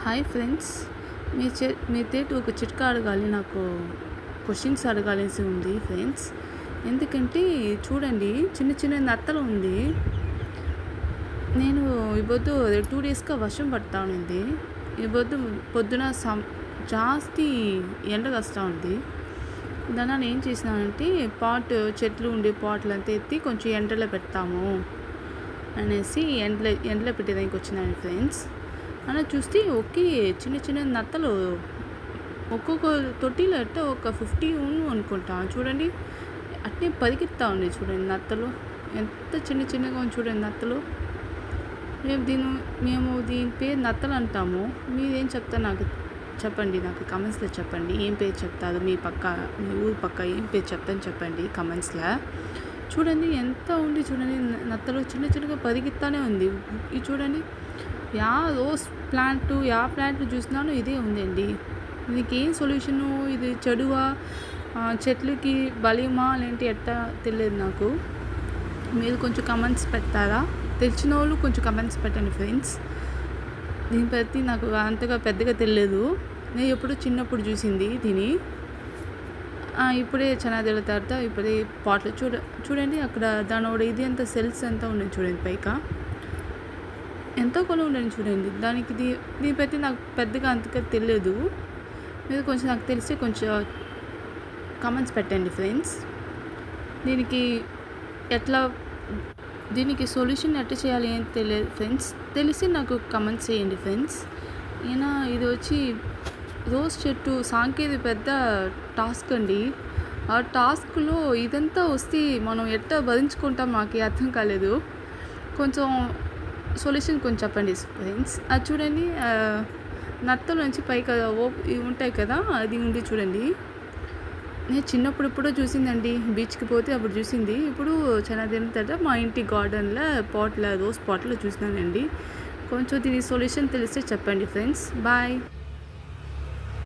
Hi friends, మీతోటి ఒక చిట్కా అడగాలి. నాకు క్వశ్చన్స్ అడగాల్సి ఉంది ఫ్రెండ్స్. ఎందుకంటే చూడండి, చిన్న చిన్న నత్తలు ఉంది. నేను ఈ పొద్దు 2 డేస్‌గా వర్షం పడతా ఉంది. ఈ పొద్దున జాస్తి ఎండ కాస్తా ఉంది. దానివల్ల ఏం చేసినానంటే చెట్లు ఉండే పాట్లంతా ఎత్తి కొంచెం ఎండలో పెడతాము అనేసి ఎండలో పెట్టేదానికి వచ్చినాను ఫ్రెండ్స్. అలా చూస్తే చిన్న చిన్న నత్తలు ఒక్కొక్క తొట్టిలో అట్ట ఒక 50 అనుకుంటా. చూడండి, అట్నే పరిగెత్తా ఉంది. చూడండి నత్తలు ఎంత చిన్న చిన్నగా ఉంది. చూడండి నత్తలు. మేము దీని పేరు నత్తలు అంటాము. మీరేం చెప్తారు నాకు చెప్పండి. నాకు కమెంట్స్లో చెప్పండి. ఏం పేరు చెప్తారు మీ ఊరు పక్క ఏం పేరు చెప్తాను చెప్పండి కమెంట్స్లో. చూడండి ఎంత ఉంది. చూడండి నత్తలు చిన్న చిన్నగా పరిగెత్తానే ఉంది. ఇది చూడండి, రోజ్ ప్లాంట్ చూసినాను ఇదే ఉందండి. దీనికి ఏం సొల్యూషను? ఇది చెడువా, చెట్లకి బలిమా లేంటి ఎట్టా తెలియదు నాకు. మీరు కొంచెం కమెంట్స్ పెడతారా? తెలిసిన వాళ్ళు కొంచెం కమెంట్స్ పెట్టండి ఫ్రెండ్స్. దీని ప్రతి నాకు అంతగా పెద్దగా తెలియదు. నేను ఎప్పుడు చిన్నప్పుడు చూసింది దీని. ఇప్పుడే చాలా తర్వాత ఇప్పుడే పాటలు చూడండి అక్కడ దాని ఇది అంత సెల్స్ అంతా ఉన్నాయి. చూడండి పైక ఎంతో కొలు ఉండండి. చూడండి దానికి దీని ప్రతి నాకు పెద్దగా అంతగా తెలియదు. మీరు కొంచెం నాకు తెలిసి కొంచెం కమెంట్స్ పెట్టండి ఫ్రెండ్స్. దీనికి సొల్యూషన్ ఎట్లా చేయాలి ఏం తెలియదు ఫ్రెండ్స్. తెలిసి నాకు కమెంట్స్ చేయండి ఫ్రెండ్స్. ఇది వచ్చి రోజ్ చెట్టు సాంకేది పెద్ద టాస్క్ అండి. ఆ టాస్క్లో ఇదంతా వస్తే మనం ఎట్లా భరించుకుంటాం నాకు అర్థం కాలేదు. కొంచెం సొల్యూషన్ కొంచెం చెప్పండి ఫ్రెండ్స్. అది చూడండి, నత్తల నుంచి పైకి ఉంటాయి కదా, అది ఉంది చూడండి. నేను చిన్నప్పుడు ఎప్పుడో చూసిందండి. బీచ్కి పోతే అప్పుడు చూసింది. ఇప్పుడు చాలా దిన తర్వాత మా ఇంటి గార్డెన్లో రోజ్ పాట్లో చూసినానండి. కొంచెం దీని సొల్యూషన్ తెలిస్తే చెప్పండి ఫ్రెండ్స్. బాయ్.